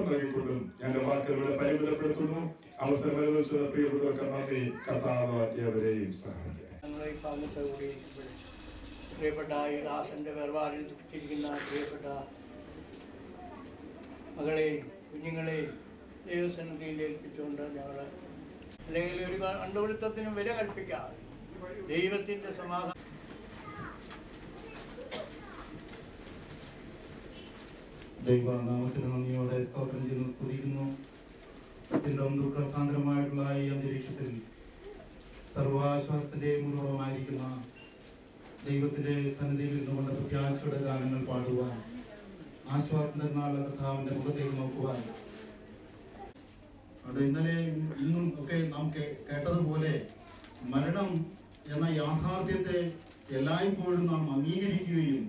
നൽകിക്കൊണ്ടും എന്റെ വാക്കുകളെ പരിമിതപ്പെടുത്തുന്നു. അവസരം അനുവദിച്ചുള്ള പ്രിയപ്പെട്ടവർക്ക് നന്ദി. കർത്താവ് ഏവരെയും സഹായിക്കട്ടെ. പ്രിയപ്പെട്ട ഈ ദാസന്റെ വേർപാടിൽ ദുഃഖിച്ചിരിക്കുന്ന പ്രിയപ്പെട്ട മകളെയും കുഞ്ഞുങ്ങളെയും ദൈവസന്നിധിയിൽ ഏൽപ്പിച്ചുകൊണ്ട് ഞങ്ങൾ അല്ലെങ്കിൽ ഒരു കണ്ടുപിടുത്തത്തിനും വില കൽപ്പിക്കാതെ ദൈവത്തിന്റെ സമാധാനം ദൈവനാമത്തിന് നന്ദിയോടെ സ്തോത്രം ചെയ്യുന്നു, സ്തുതിക്കുന്നു. അത്യന്തം ദുഃഖസാന്ദ്രമായിട്ടുള്ള ഈ അന്തരീക്ഷത്തിൽ സർവാശ്വാസത്തിന്റെ മുഴുവമായിരിക്കുന്ന ദൈവത്തിന്റെ സന്നിധിയിൽ നിന്നുകൊണ്ട് പ്രത്യാശയുടെ ഗാനങ്ങൾ പാടുവാൻ, ആശ്വാസം തരുന്നുള്ള കർത്താവിന്റെ മുഖത്തേക്ക് നോക്കുവാൻ, അവിടെ ഇന്നലെ ഇന്നും ഒക്കെ നാം കേട്ടതുപോലെ മരണം എന്ന യാഥാർത്ഥ്യത്തെ എല്ലായ്പ്പോഴും നാം അംഗീകരിക്കുകയും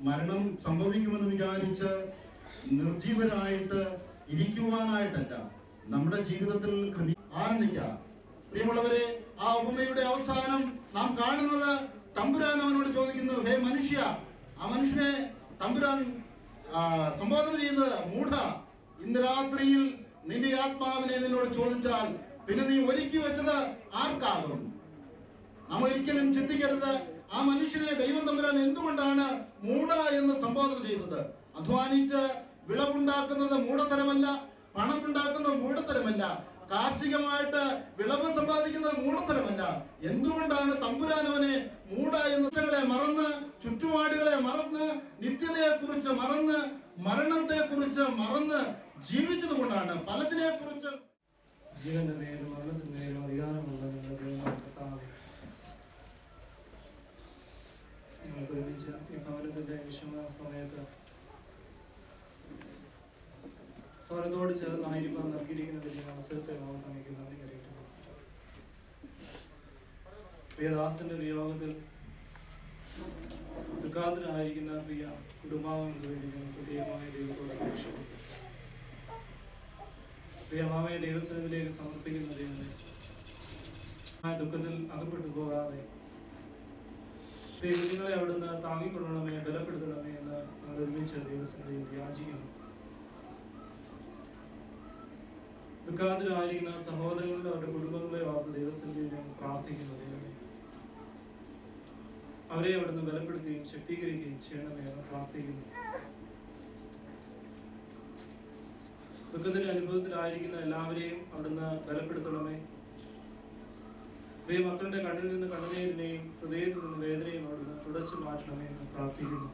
മരണം സംഭവിക്കുമെന്ന് വിചാരിച്ച് നിർജീവനായിട്ട് ഇരിക്കുവാനായിട്ടല്ല, നമ്മുടെ ജീവിതത്തിൽ ആനന്ദിക്കാം. പ്രിയമുള്ളവരെ, ആ ഉപമയുടെ അവസാനം നാം കാണുന്നത് തമ്പുരാൻ അവനോട് ചോദിക്കുന്നു, ഹേ മനുഷ്യ. ആ മനുഷ്യനെ തമ്പുരാൻ സംബോധന ചെയ്യുന്നത്, മൂഢ, ഇന്ന് രാത്രിയിൽ നിന്റെ ആത്മാവിനെ നിന്നോട് ചോദിച്ചാൽ പിന്നെ നീ ഒരുക്കി വെച്ചത് ആർക്കാകും? നാം ഒരിക്കലും ചിന്തിക്കരുത് ആ മനുഷ്യനെ ദൈവം തമ്പുരാൻ എന്തുകൊണ്ടാണ് മൂഢ എന്ന് സംബോധന ചെയ്തത്. അധ്വാനിച്ച് വിളവുണ്ടാക്കുന്നത് മൂഢത്തരമല്ല, പണം ഉണ്ടാക്കുന്നത് മൂഢത്തരമല്ല, കാർഷികമായിട്ട് വിളവ് സമ്പാദിക്കുന്നത് മൂഢത്തരമല്ല. എന്തുകൊണ്ടാണ് തമ്പുരാൻ അവനെ മൂഢ എന്ന മറന്ന്, ചുറ്റുപാടുകളെ മറന്ന്, നിത്യതയെ കുറിച്ച് മറന്ന്, മരണത്തെ കുറിച്ച് മറന്ന് ജീവിച്ചത് കൊണ്ടാണ്. പലതിനെ കുറിച്ച് ജീവന്റെ നേരും മരണത്തിന്റെ നേരും അധികാരമുള്ള ഞങ്ങൾക്ക് ഒരുമിച്ച് ഈ ഭവനത്തിന്റെ വിഷമ സമയത്ത് ഭവനത്തോട് ചേർന്നായിരിക്കാൻ നൽകിയിരിക്കുന്ന വലിയ അവസരത്തെ നാം കാണിക്കുന്ന അറിയിക്കുന്നു. പ്രിയദാസന്റെ വിയോഗത്തിൽ ദുഃഖാതരായിരിക്കുന്ന പ്രിയ കുടുംബാംഗങ്ങൾക്ക് വേണ്ടി ഞാൻ പ്രത്യേകമായ ദൈവത്തോട് അപേക്ഷിക്കുന്നു. പ്രിയമാമയെ ദൈവസന്നിധിയിലേക്ക് സമർപ്പിക്കുന്ന ദൈവമേ, ആ ദുഃഖത്തിൽ അകപ്പെട്ടു പോകാതെ കുഞ്ഞുങ്ങളെ അവിടുന്ന് താങ്ങിക്കൊള്ളണമേ, ബലപ്പെടുത്തണമേ എന്ന് ഞങ്ങൾ ഒരുമിച്ച് ദൈവസന്നിധിയിൽ യാചിക്കുന്നു. ദുഃഖാതരായിരിക്കുന്ന സഹോദരങ്ങളുടെ അവരുടെ കുടുംബങ്ങളെ ഓർത്ത് ദൈവസന്നിധിയിൽ ഞങ്ങൾ പ്രാർത്ഥിക്കുന്നു. ദൈവമേ, അവരെ അവിടുന്ന് ബലപ്പെടുത്തുകയും ശക്തീകരിക്കുകയും ചെയ്യണമേ എന്ന് പ്രാർത്ഥിക്കുന്നു. ദുഃഖത്തിന്റെ അനുഭവത്തിലായിരിക്കുന്ന എല്ലാവരെയും അവിടുന്ന് ബലപ്പെടുത്തണമേ. പ്രിയ മക്കളുടെ കണ്ണിൽ നിന്ന് കണ്ണുനീരിനെയും ഹൃദയത്തിൽ നിന്ന് വേദനയും അവിടുന്ന് തുടച്ചു മാറ്റണമേ എന്ന് പ്രാർത്ഥിക്കുന്നു.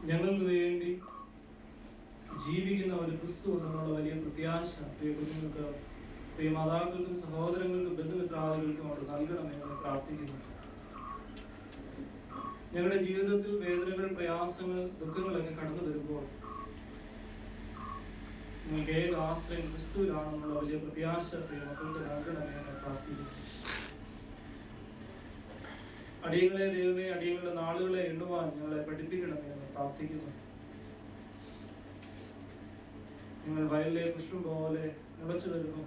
ഞങ്ങൾക്ക് വേണ്ടി ജീവിക്കുന്ന ഒരു ക്രിസ്തു എന്നുള്ള വലിയ പ്രത്യാശ പ്രിയ കുഞ്ഞുങ്ങൾക്ക്, പ്രിയ മാതാക്കൾക്കും സഹോദരങ്ങൾക്കും ബന്ധുമിത്രാദികൾക്കും അവിടെ നൽകണമേ എന്ന് പ്രാർത്ഥിക്കുന്നു. ഞങ്ങളുടെ ജീവിതത്തിൽ വേദനകൾ, പ്രയാസങ്ങൾ, ദുഃഖങ്ങളൊക്കെ കടന്നു വരുമ്പോൾ നിങ്ങൾക്ക് ഏക ആശ്രയം ക്രിസ്തുവിലാണെന്നുള്ള വലിയ പ്രത്യാശ പ്രിയ മക്കൾക്ക് നൽകണമേ എന്ന് പ്രാർത്ഥിക്കുന്നു. അടിയങ്ങളെ ദൈവമേ, അടിയങ്ങളുടെ നാളുകളെ എണ്ണുവാൻ ഞങ്ങളെ പഠിപ്പിക്കണമേ എന്ന് പ്രാർത്ഥിക്കുന്നു. നിങ്ങൾ വയലിലെ പുഷ്പം പോലെ മുളച്ചു വരുന്നു.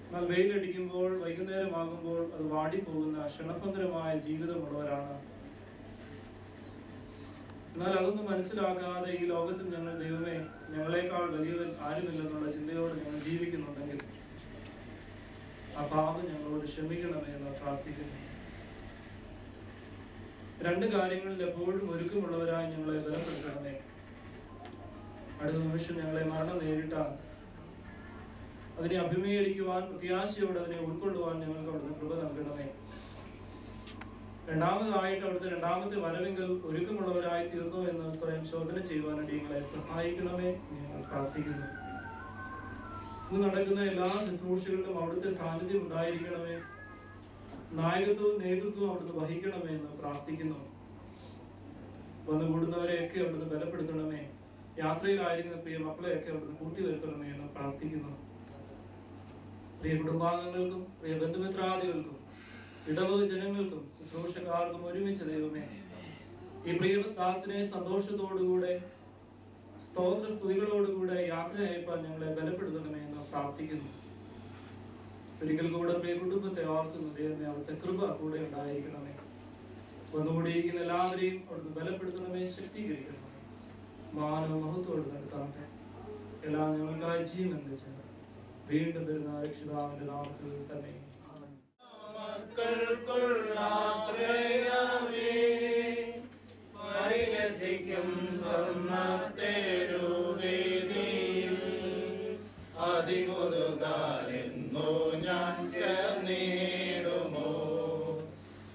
എന്നാൽ വെയിലടിക്കുമ്പോൾ, വൈകുന്നേരമാകുമ്പോൾ അത് വാടിപ്പോകുന്ന ക്ഷണഭംഗരമായ ജീവിതമുള്ളവരാണ്. എന്നാൽ അതൊന്നും മനസ്സിലാക്കാതെ ഈ ലോകത്തിൽ ഞങ്ങൾ ദൈവമേ, ഞങ്ങളെക്കാൾ വലിയവൻ ആരുമില്ലെന്നുള്ള ചിന്തയോടെ ഞങ്ങൾ ജീവിക്കുന്നുണ്ടെങ്കിൽ ആ പാപം ഞങ്ങളോട് ക്ഷമിക്കണമേ എന്ന് പ്രാർത്ഥിക്കുന്നു. രണ്ട് കാര്യങ്ങളിൽ എപ്പോഴും ഒരുക്കമുള്ളവരായി ഞങ്ങളെ ബലപ്പെടുത്തണമേ. അടുത്ത നിമിഷം ഞങ്ങളെ മരണം നേരിട്ടാൽ അതിനെ അഭിമുഖീകരിക്കുവാൻ, പ്രത്യാശയോടെ അതിനെ ഉൾക്കൊള്ളുവാൻ ഞങ്ങൾക്ക് അവിടുന്ന് കൃപ നൽകണമേ. രണ്ടാമതായിട്ട് അവിടുത്തെ രണ്ടാമത്തെ വരവെങ്കിൽ ഒരുക്കമുള്ളവരായി തീർന്നു എന്ന് സ്വയം ശോധന ചെയ്യുവാനായിട്ട് ഞങ്ങളെ സഹായിക്കണമേ ഞങ്ങൾ പ്രാർത്ഥിക്കുന്നു. ഇന്ന് നടക്കുന്ന എല്ലാ ശുശ്രൂഷകളിലും അവിടുത്തെ സാന്നിധ്യം ഉണ്ടായിരിക്കണമേ. നായകത്വവും നേതൃത്വവും അവിടുന്ന് വഹിക്കണമേ എന്ന് പ്രാർത്ഥിക്കുന്നു. വന്നുകൂടുന്നവരെയൊക്കെ അവിടുന്ന് ബലപ്പെടുത്തണമേ. യാത്രയിലായിരിക്കുന്ന പ്രിയ മക്കളെയൊക്കെ അവിടുന്ന് കൂട്ടിവരുത്തണമേ എന്ന് പ്രാർത്ഥിക്കുന്നു. പ്രിയ കുടുംബാംഗങ്ങൾക്കും പ്രിയ ബന്ധുമിത്രാദികൾക്കും ഇടവക ജനങ്ങൾക്കും ശുശ്രൂഷക്കാർക്കും ഒരുമിച്ച് ദൈവമേ, ഈ പ്രിയദാസനെ സന്തോഷത്തോടുകൂടെ സ്തോത്ര സ്തുതികളോടുകൂടെ യാത്ര അയപ്പാൻ ഞങ്ങളെ ബലപ്പെടുത്തണമേ എന്ന് പ്രാർത്ഥിക്കുന്നു. ഒരിക്കൽ കൂടെ പ്രിയ കുടുംബത്തെ ഓർക്കുന്നു ദൈവമേ, അവിടുത്തെ കൃപ കൂടെ ഉണ്ടായിരിക്കണമേ. വന്നുകൂടിയിരിക്കുന്ന എല്ലാവരെയും അവിടുന്ന് ബലപ്പെടുത്തണമേ, ശക്തീകരിക്കണമേ. മാനവും മഹത്വത്തോട് നടത്താട്ടെ. എല്ലാം ഞങ്ങൾക്കായി ജീവൻ വെച്ച് വീണ്ടും വരുന്ന രക്ഷിതാവിന്റെ നാമത്തിൽ തന്നെ. അതികൊതുകാലെന്നോ ഞാൻ ചേർന്നിടുമോ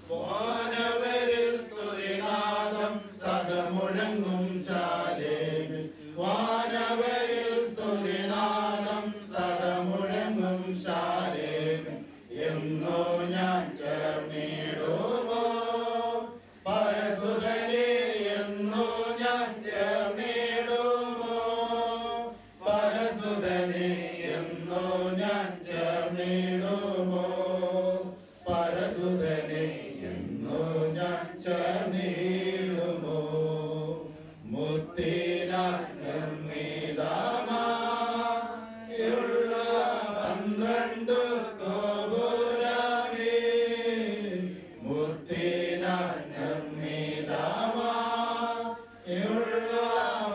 വാനവരിൽ സ്തുതിനാദം സദമുഴങ്ങും ശാലേമിൽ വാനവരിൽ സ്തുതിനാദം സദമുഴങ്ങും ശാലേമിൽ എന്നോ ഞാൻ ചേർന്നിടുമോ പരസുതനെ എന്നോ ഞാൻ ചേർന്നിടുമോ പരസുതനെ എന്നോ ഞാൻ ചേർന്നിടുമോ പരസുതനെ എന്നോ ഞാൻ ചേർന്നിടുമോ മുത്തിനാൾ നിർമ്മിതമായുള്ള 12 ഗോപുരമേ മുത്തിനാൾ നിർമ്മിതമായുള്ള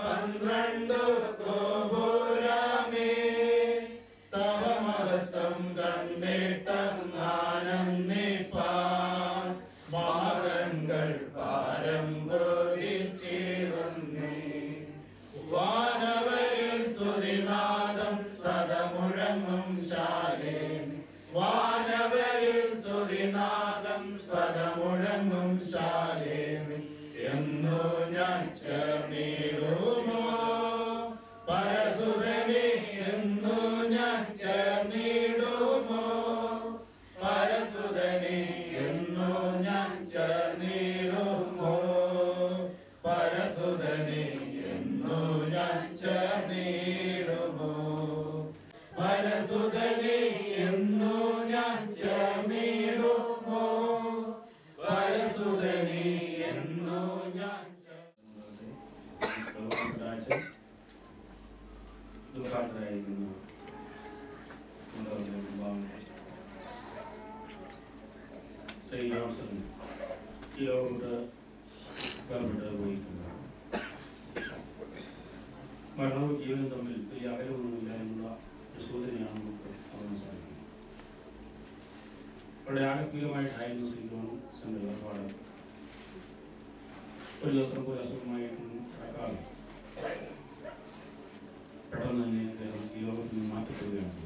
12 ഗോപുരമേ തവ മഹത്വം കണ്ടിട്ടാനന്ദിപ്പാൻ മകങ്ങൾ പാരം ബോധിച്ചിടുന്നേ വാനവരിൽ സ്തുതിനാദം സദമുഴങ്ങും ശാലേമി വാനവരിൽ സ്തുതിനാദം സദമുഴങ്ങും ശാലേമി എന്നോ ഞാൻ ചേർന്നിടുമോ പരസുതനെ എന്നോ ഞാൻ ചേർന്നിടുമോ പരസുതനെ എന്നോ ഞാൻ ചേർന്നിടുമോ പരസുതനെ എന്നോ ഞാൻ ചേർന്നിടുമോ പരസുതനെ എന്നോ ഞാൻ ചേർന്നിടുമോ പരസുതനെ എന്നോ ഞാൻ ദുഃഖാർത്ഥരായിരിക്കുന്ന ശ്രീ ജോൺസൺ ഈ ലോകത്ത് വേർപെട്ട് പോയിരിക്കുന്നു. മരണവും ജീവനും തമ്മിൽ വലിയ അകലമൊന്നുമില്ല എന്നുള്ള ഒരു സൂചനയാണ് നമുക്ക് കാണാൻ സാധിക്കുന്നത്. വളരെ ആകസ്മികമായിട്ടായിരുന്നു ശ്രീ ജോൺസന്റെ വേർപാട്. ഒരു ദിവസം പോലെ അസുഖമായിട്ടും കിടക്കാതെ പെട്ടെന്ന് തന്നെ അദ്ദേഹം ഈ ലോകത്തിൽ നിന്ന് മാറ്റപ്പെടുകയാണ്.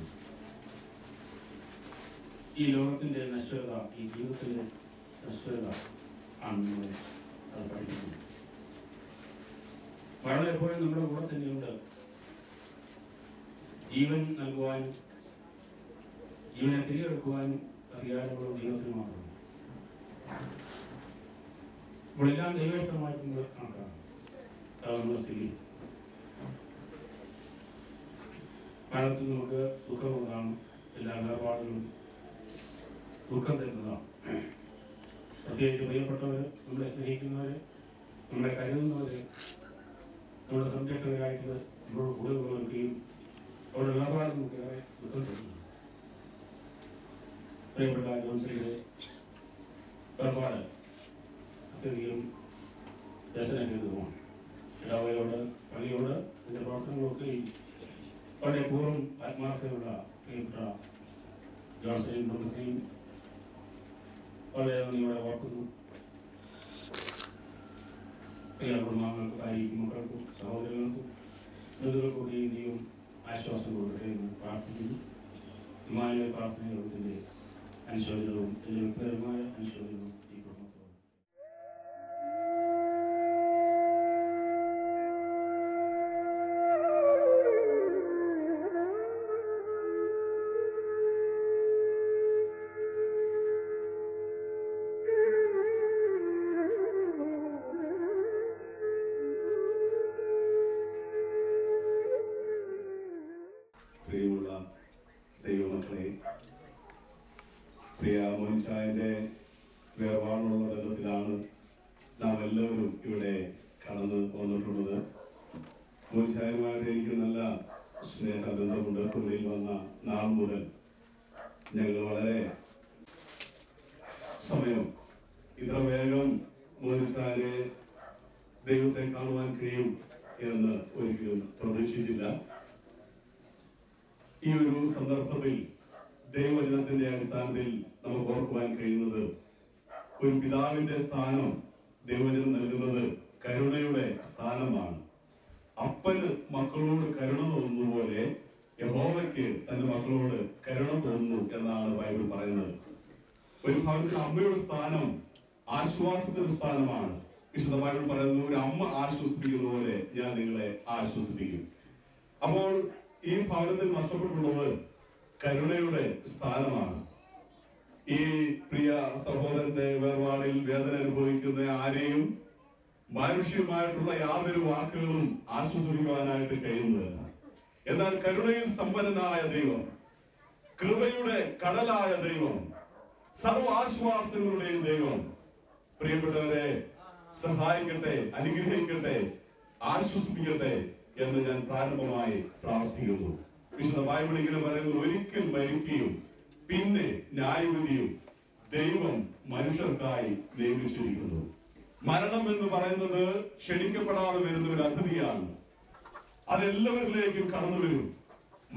ഈ ലോകത്തിന്റെ നശ്വരത, ഈ ജീവിതത്തിന്റെ നശ്വരത ആണ് നമ്മളെ അത് പഠിക്കുന്നത്. മരണം എപ്പോഴും നമ്മുടെ കൂടെ തന്നെയുണ്ട്. ജീവൻ നൽകുവാനും ജീവനെ തിരികെടുക്കുവാനും അധികാരമുള്ള ദൈവത്തിന് മാത്രം. ഇവിടെല്ലാം ദൈവേഷ്ടമായിട്ട് നമ്മൾ കണക്കാണ്. അത് നമ്മുടെ സ്ഥിതി. മരണത്തിൽ നമുക്ക് ദുഃഖമുള്ളതാണ്. എല്ലാ വേർപാടുകളും ദുഃഖം തരുന്നതാണ്. പ്രത്യേകിച്ച് പ്രിയപ്പെട്ടവർ, നമ്മളെ സ്നേഹിക്കുന്നവർ, നമ്മളെ കരുതുന്നവർ, നമ്മുടെ സംരക്ഷകരായിട്ട് നമ്മളോട് കൂടുതൽ നോക്കുകയും അവരുടെ വേർപാട് നമുക്ക് ഏറെ ദുഃഖം തരുന്നു. പ്രിയപ്പെട്ട ജോൺസണിയുടെ വേർപാട് അത്യധികം രസനഹേതുവാണ്. ഇടവയോട് പള്ളിയോട് അതിൻ്റെ പ്രവർത്തനങ്ങളൊക്കെ വളരെ പൂർവ്വം ആത്മാർത്ഥതയുള്ള പ്രിയപ്പെട്ട ജോൺസണെയും കുടുംബത്തെയും വളരെ നന്ദിയോടെ ഓർക്കുന്നു. പ്രിയ കുടുംബാംഗങ്ങൾക്ക്, ഭാര്യയ്ക്കും, മക്കൾക്കും, സഹോദരങ്ങൾക്കും, ബന്ധുക്കൾക്കൊക്കെ ദൈവം ആശ്വാസം കൊടുക്കട്ടെ എന്ന് പ്രാർത്ഥിക്കുന്നു. ഇമാനുവേൽ പ്രാർത്ഥനയുടെ അനുശോചനവും എൻ്റെ വ്യക്തിപരമായ അനുശോചനവും ഈ കുടുംബത്തോട്. പ്രിയമുള്ള ദൈവമക്കളെ, പ്രിയ മോനിച്ചായന്റെ വേർപാടുള്ള ബന്ധത്തിലാണ് നാം എല്ലാവരും ഇവിടെ കടന്നു വന്നിട്ടുള്ളത്. മോനിച്ചായുമായിട്ട് എനിക്ക് നല്ല സ്നേഹബന്ധമുണ്ട്. കുടിയിൽ വന്ന നാൾ മുതൽ ഞങ്ങൾ വളരെ സമയം ഇത്ര വേഗം മോനിച്ചായെ ദൈവത്തെ കാണുവാൻ കഴിയും എന്ന് ഒരിക്കലും പ്രതീക്ഷിച്ചില്ല. ഈ ഒരു സന്ദർഭത്തിൽ ദൈവവചനത്തിന്റെ അടിസ്ഥാനത്തിൽ നമുക്ക് ഓർക്കുവാൻ കഴിയുന്നത്, ഒരു പിതാവിന്റെ സ്ഥാനം ദൈവവചനം നൽകുന്നത് കരുണയുടെ സ്ഥാനമാണ്. അപ്പന് മക്കളോട് കരുണ തോന്നുന്ന പോലെ യഹോവയ്ക്ക് തന്റെ മക്കളോട് കരുണ തോന്നുന്നു എന്നാണ് ബൈബിൾ പറയുന്നത്. ഒരു ഭാഗത്ത് അമ്മയുടെ സ്ഥാനം ആശ്വാസത്തിന്റെ സ്ഥാനമാണ്. വിശുദ്ധ ബൈബിൾ പറയുന്നു, ഒരു അമ്മ ആശ്വസിപ്പിക്കുന്ന പോലെ ഞാൻ നിങ്ങളെ ആശ്വസിപ്പിക്കും. അപ്പോൾ ഈ ഭവനത്തിൽ നഷ്ടപ്പെട്ടുള്ളത് കരുണയുടെ സ്ഥാനമാണ്. ഈ പ്രിയ സഹോദരന്റെ വേർപാടിൽ വേദന അനുഭവിക്കുന്ന ആരെയും മാനുഷികമായിട്ടുള്ള യാതൊരു വാക്കുകളും ആശ്വസിപ്പിക്കുവാനായിട്ട് കഴിയുന്നതല്ല. എന്നാൽ കരുണയിൽ സമ്പന്നനായ ദൈവം, കൃപയുടെ കടലായ ദൈവം, സർവ ആശ്വാസങ്ങളുടെയും ദൈവം പ്രിയപ്പെട്ടവരെ സഹായിക്കട്ടെ, അനുഗ്രഹിക്കട്ടെ, ആശ്വസിപ്പിക്കട്ടെ എന്ന് ഞാൻ പ്രാരംഭമായി പ്രാർത്ഥിക്കുന്നു. വിശുദ്ധ ബൈബിൾ ഇങ്ങനെ പറയുന്നു, ഒരിക്കൽ മരിക്കുകയും പിന്നെ ന്യായവിധിയും ദൈവം മനുഷ്യർക്കായി നിയമിച്ചിരിക്കുന്നു. മരണം എന്ന് പറയുന്നത് ക്ഷണിക്കപ്പെടാതെ വരുന്ന ഒരു അതിഥിയാണ്. അതെല്ലാവരിലേക്കും കടന്നു വരും.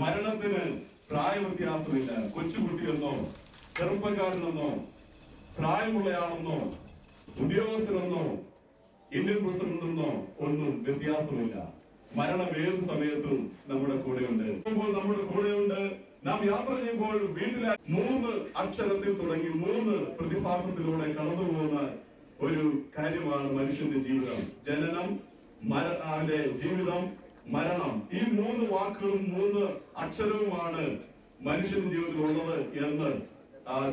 മരണത്തിന് പ്രായവ്യത്യാസമില്ല. കൊച്ചുകുട്ടിയെന്നോ ചെറുപ്പക്കാരനെന്നോ പ്രായമുള്ളയാളെന്നോ ഉദ്യോഗസ്ഥരെന്നോ ഇന്ത്യൻ പ്രസിഡന്റെന്നോ ഒന്നും വ്യത്യാസമില്ല. മരണം ഏത് സമയത്തും നമ്മുടെ കൂടെയുണ്ട്. നമ്മുടെ കൂടെയുണ്ട്. നാം യാത്ര ചെയ്യുമ്പോൾ വീട്ടിലെ 3 അക്ഷരത്തിൽ തുടങ്ങി 3 പ്രതിഭാസത്തിലൂടെ കടന്നു പോകുന്ന ഒരു കാര്യമാണ് മനുഷ്യന്റെ ജീവിതം. ജനനം, അവന്റെ ജീവിതം, മരണം. ഈ 3 വാക്കുകളും 3 അക്ഷരവുമാണ് മനുഷ്യന്റെ ജീവിതത്തിൽ ഉള്ളത് എന്ന്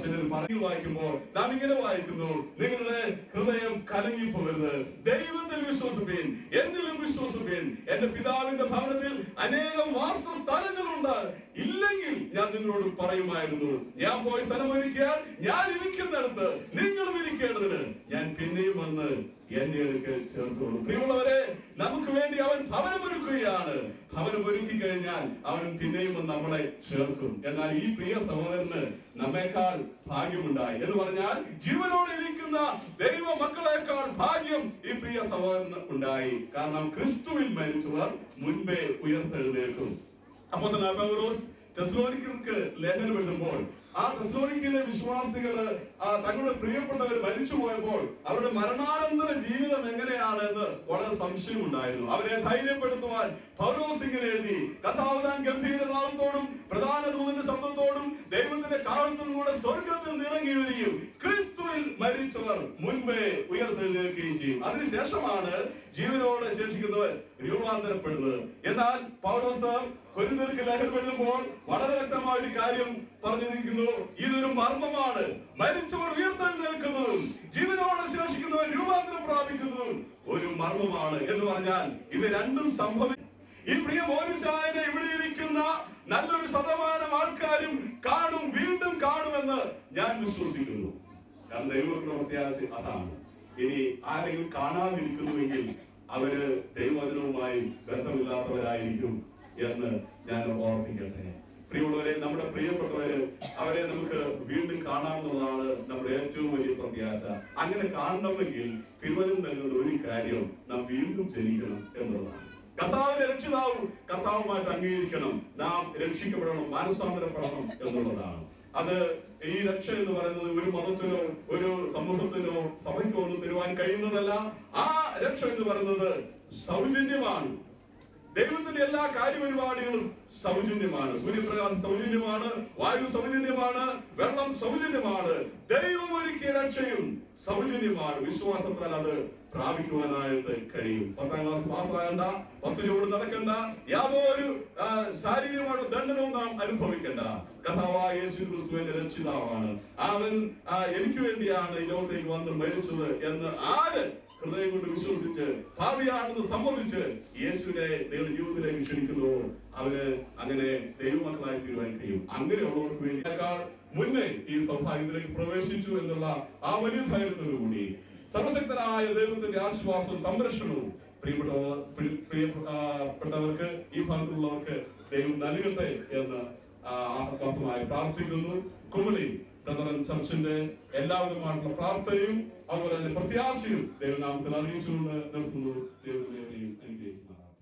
ചിലർ പറഞ്ഞു വായിക്കുമ്പോൾ നാം ഇങ്ങനെ വായിക്കുന്നു, നിങ്ങളുടെ ഹൃദയം കലങ്ങിപ്പോകരുത്, ദൈവത്തിൽ വിശ്വസിപ്പീൻ, എന്നിലും വിശ്വസിപ്പീൻ. എന്റെ പിതാവിന്റെ ഭവനത്തിൽ അനേകം വാസസ്ഥലങ്ങളുണ്ട്, ഇല്ലെങ്കിൽ ഞാൻ നിങ്ങളോട് പറയുമായിരുന്നു. ഞാൻ പോയി സ്ഥലമൊരുക്കിയാൽ ഞാൻ ഇരിക്കുന്നിടത്ത് നിങ്ങളും ഇരിക്കേണ്ടതിന് ഞാൻ പിന്നെയും വന്ന് എന്റെ അടുക്കൽ ചേർത്തോളൂ. പ്രിയമുള്ളവരെ, നമുക്ക് വേണ്ടി അവൻ ഭവനമൊരുക്കുകയാണ്. ഭവനമൊരുക്കി കഴിഞ്ഞാൽ അവൻ പിന്നെയും നമ്മളെ ചേർക്കും. എന്നാൽ ഈ പ്രിയ സഹോദരന് നമ്മേക്കാൾ ഭാഗ്യമുണ്ടായി എന്ന് പറഞ്ഞാൽ, ജീവനോടെ ഇരിക്കുന്ന ദൈവ മക്കളെക്കാൾ ഭാഗ്യം ഈ പ്രിയ സഹോദരന് ഉണ്ടായി. കാരണം ക്രിസ്തുവിൽ മരിച്ചവർ മുൻപേ ഉയർത്തെഴുന്നേൽക്കും. അപ്പോസ്തലനായ പൗലോസ് തെസ്സലോനിക്കർക്ക് ലേഖനം എഴുതുമ്പോൾ ആ തെസ്സലോനിക്കയിലെ വിശ്വാസികള് തങ്ങളുടെ പ്രിയപ്പെട്ടവർ മരിച്ചുപോയപ്പോൾ അവരുടെ മരണാനന്തര ജീവിതം എങ്ങനെയാണെന്ന് വളരെ സംശയമുണ്ടായിരുന്നു. അവരെ ധൈര്യപ്പെടുത്തുവാൻ പൗലോസ് ഇങ്ങനെ എഴുതി, കർത്താവ് താൻ ഗംഭീരനാദത്തോടും പ്രധാന ദൂതന്റെ ശബ്ദത്തോടും ദൈവത്തിന്റെ കാലത്തോടും കൂടെ സ്വർഗത്തിൽ നിറങ്ങി വരികയും ക്രിസ്തുവിൽ മരിച്ചവർ മുൻപേ ഉയർത്തെഴുന്നേൽക്കുകയും ചെയ്യും. അതിനുശേഷമാണ് ജീവനോടെ ശേഷിക്കുന്നവർ രൂപാന്തരപ്പെടുന്നത്. എന്നാൽ പൗലോസ് കൊരിന്ത്യർക്ക് ലേഖനം എഴുതുമ്പോൾ വളരെ വ്യക്തമായ ഒരു കാര്യം പറഞ്ഞിരിക്കുന്നു, ഇതൊരു മർമ്മമാണ്. മരിച്ചവർ ഉയർത്തെഴുന്നേൽക്കുന്നതും ജീവനോടെ ശേഷിക്കുന്നവർ രൂപാന്തരം പ്രാപിക്കുന്നതും ഒരു മർമ്മമാണ് എന്ന് പറഞ്ഞാൽ ഇത് രണ്ടും സംഭവിക്കും. ഈ പ്രിയ മോനിച്ചായനെ ഇവിടെ ഇരിക്കുന്ന നല്ലൊരു ശതമാനം ആൾക്കാരും കാണും, വീണ്ടും കാണുമെന്ന് ഞാൻ വിശ്വസിക്കുന്നു. കാരണം ദൈവത്തിന്റെ പ്രത്യാശ അതാണ്. ഇനി ആരെങ്കിലും കാണാതിരിക്കുന്നുവെങ്കിൽ അവര് ദൈവവചനവുമായി ബന്ധമില്ലാത്തവരായിരിക്കും എന്ന് ഞാൻ ഓർപ്പിക്കട്ടെ. പ്രിയമുള്ളവരെ, നമ്മുടെ പ്രിയപ്പെട്ടവര് അവരെ നമുക്ക് വീണ്ടും കാണാവുന്നതാണ് നമ്മുടെ ഏറ്റവും വലിയ പ്രത്യാശ. അങ്ങനെ കാണണമെങ്കിൽ തിരുവചനം നൽകുന്ന ഒരു കാര്യം, നാം വീണ്ടും ജനിക്കണം എന്നുള്ളതാണ്. കർത്താവിനെ രക്ഷിതാവും കർത്താവുമായിട്ട് അംഗീകരിക്കണം, നാം രക്ഷിക്കപ്പെടണം, മാനസാന്തരപ്പെടണം എന്നുള്ളതാണ്. അത് ഈ രക്ഷ എന്ന് പറയുന്നത് ഒരു മതത്തിനോ ഒരു സമൂഹത്തിനോ സഭയ്ക്കോ ഒന്നും തരുവാൻ കഴിയുന്നതല്ല. ആ രക്ഷ എന്ന് പറയുന്നത് സൗജന്യമാണ്. ദൈവത്തിന്റെ എല്ലാ കാര്യപരിപാടികളും സൗജന്യമാണ്. സൂര്യപ്രകാശം സൗജന്യമാണ്, വായു സൗജന്യമാണ്, വെള്ളം സൗജന്യമാണ്. ദൈവം ഒരുക്കിയ രക്ഷയും സൗജന്യമാണ്. വിശ്വാസത്താൽ അത് പ്രാപിക്കുവാനായിട്ട് കഴിയും. 10ാം ക്ലാസ് പാസ്സാകണ്ട, 10 ചുവട് നടക്കണ്ട, യാതൊരു ശാരീരികമായിട്ടുള്ള ദണ്ഡനവും നാം അനുഭവിക്കണ്ട. കർത്താവായ യേശു ക്രിസ്തുവിന്റെ രക്ഷിതാവാണ്. അവൻ എനിക്ക് വേണ്ടിയാണ് ഈ ലോകത്തേക്ക് വന്ന് മരിച്ചത് എന്ന് ആര് ഹൃദയം കൊണ്ട് വിശ്വസിച്ച് ഭാവിയാണെന്ന് സമ്മതിച്ച് യേശുവിനെ നിങ്ങളുടെ ജീവിതത്തിലേക്ക് ക്ഷണിക്കുന്നു, അവന് അങ്ങനെ ദൈവമക്കളായി തീരുവാൻ കഴിയും. അങ്ങനെയുള്ളവർക്ക് വേണ്ടിയേക്കാൾ മുന്നേ ഈ സൗഭാഗ്യത്തിലേക്ക് പ്രവേശിച്ചു എന്നുള്ള ആ വലിയ ധൈര്യത്തോടു കൂടി സർവശക്തനായ ദൈവത്തിന്റെ ആശ്വാസവും സംരക്ഷണവും പ്രിയപ്പെട്ടവർക്ക് ഈ ഭാഗത്തുള്ളവർക്ക് ദൈവം നൽകട്ടെ എന്ന് ആത്മാർത്ഥമായി പ്രാർത്ഥിക്കുന്നു. കുമളി ബ്രദറൻ ചർച്ചിന്റെ എല്ലാവിധമായിട്ടുള്ള പ്രാർത്ഥനയും അതുപോലെ തന്നെ പ്രത്യാശയും ദൈവനാമത്തിൽ അറിയിച്ചുകൊണ്ട് നിർത്തുന്നു. ദൈവം അനുഗ്രഹിക്കുന്നതാണ്.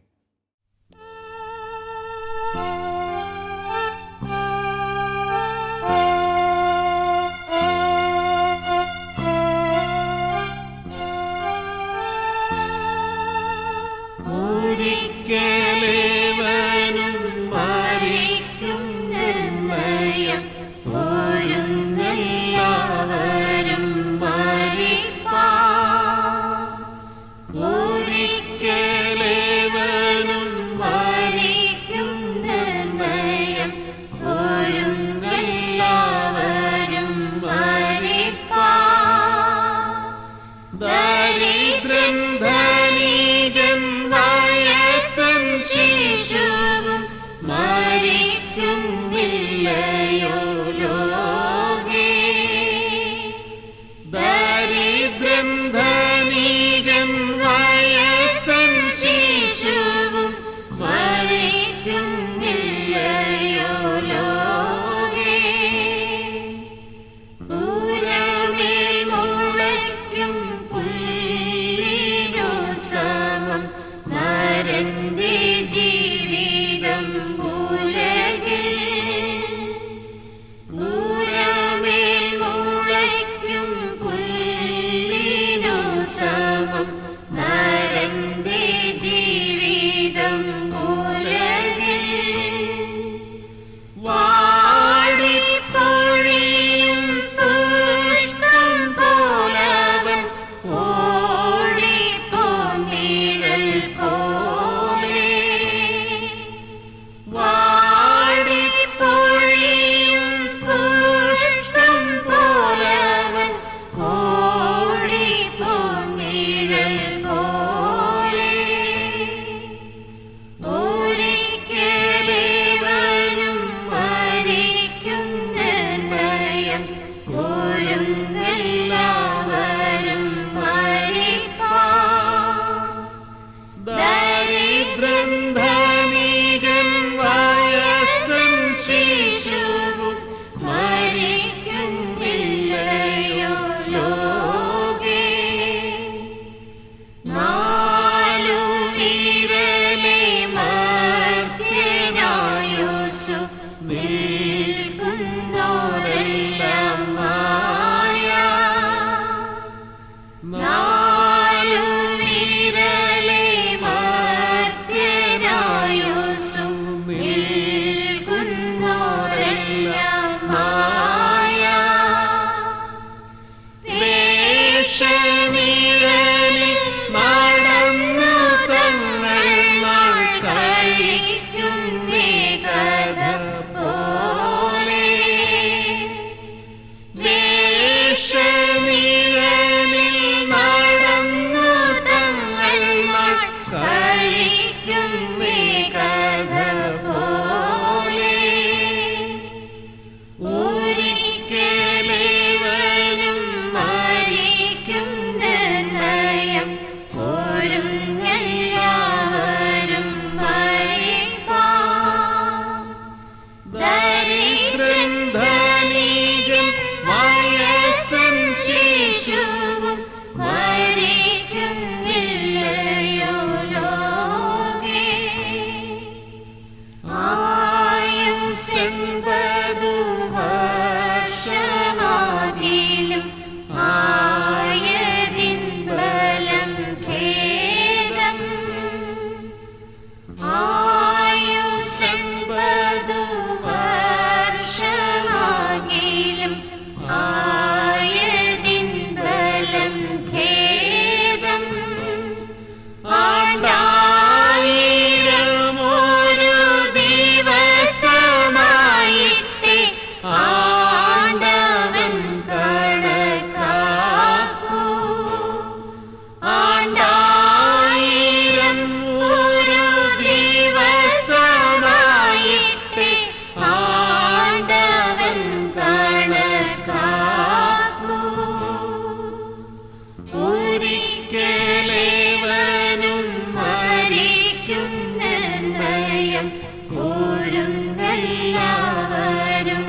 എല്ലാവരും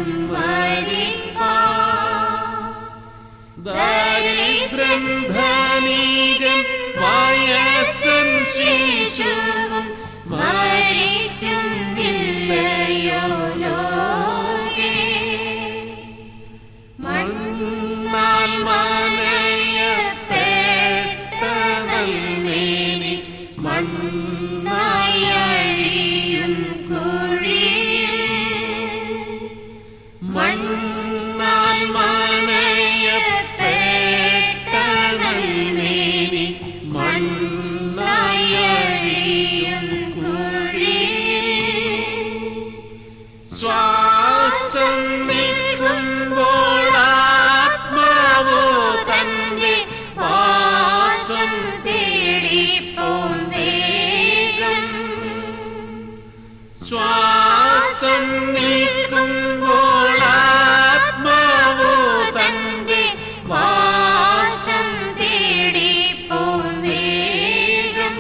ദരിദ്രൻ ധനികൻ വയസ്സൻ ശിശുവും മരിക്കുന്നില്ലയോ ലോകേ മണ്ണാൽ മനയപ്പെട്ടവൽമേനി മണ്ണായി അഴിയും കുഴിയിൽ മണ്ണാൽ മനയപ്പെട്ടവൽമേനി മണ്ണായി അഴിയും കുഴിയിൽ ശ്വാസം നിൽക്കുമ്പോൾ ആത്മാവോ തന്റെ വാസം തേടിപ്പോം വേഗം ശ്വാസം നിൽക്കുമ്പോൾ ആത്മാവോ തന്റെ വാസം തേടിപ്പോം വേഗം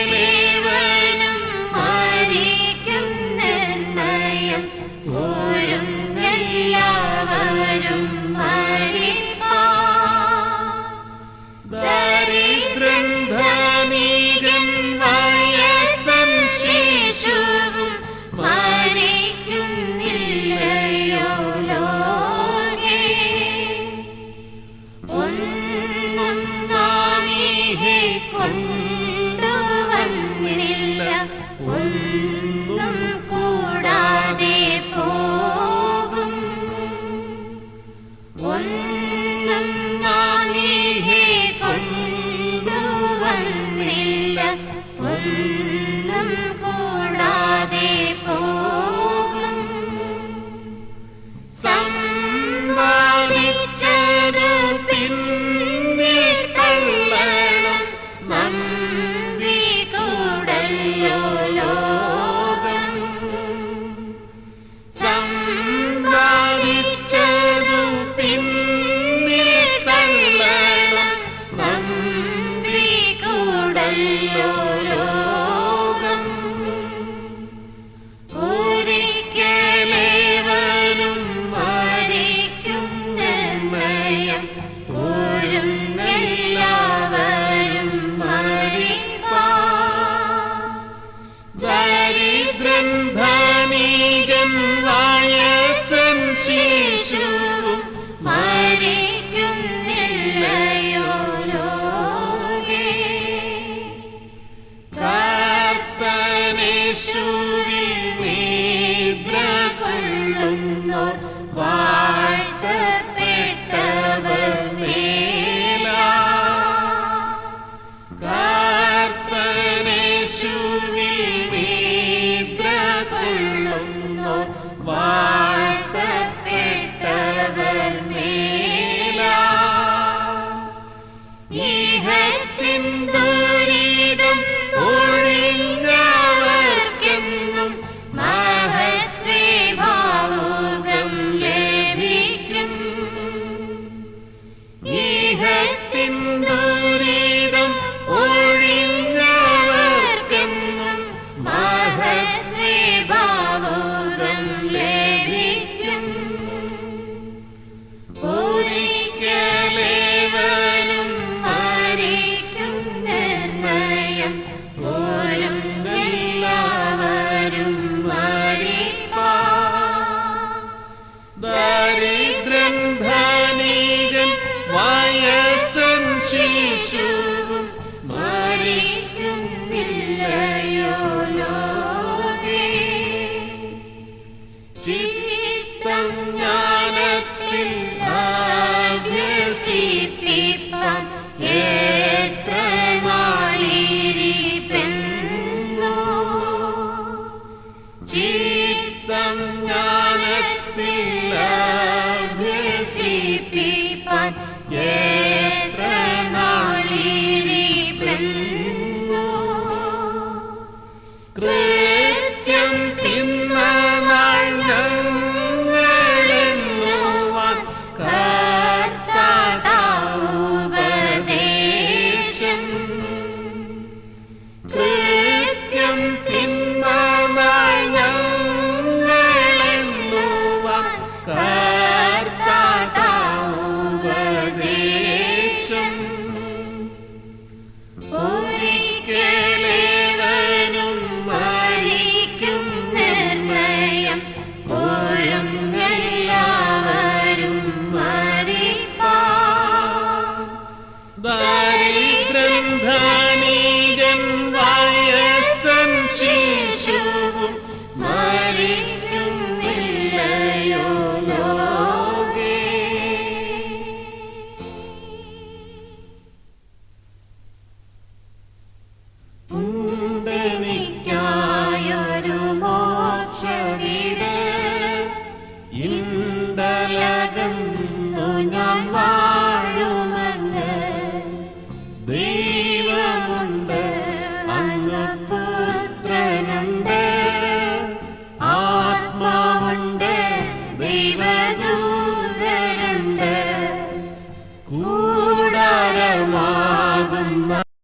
ഒരിക്കലേവനും മരിക്കും നിർണയം ഓരുന്നെല്ലാവരും ദരിദ്രൻ ധനികൻ വയസ്സൻ ശിശുവും മരിക്കുന്നില്ലയോ ലോകേ ഒന്നും നാമീഹെ കൊണ്ടുവന്നില്ല ഒന്നും കൂടാതെ പോകും ഒന്നും നാമീഹെ കൊണ്ടുവന്നില്ല ഒന്നും കൂടാതെ പോകും സമ്പാദിച്ചതു പിന്നിൽ തള്ളണം നമ്പി കൂടല്ലോ ലോകം സമ്പാദിച്ചതു പിന്നിൽ തള്ളണം നമ്പി കൂടല്ലോ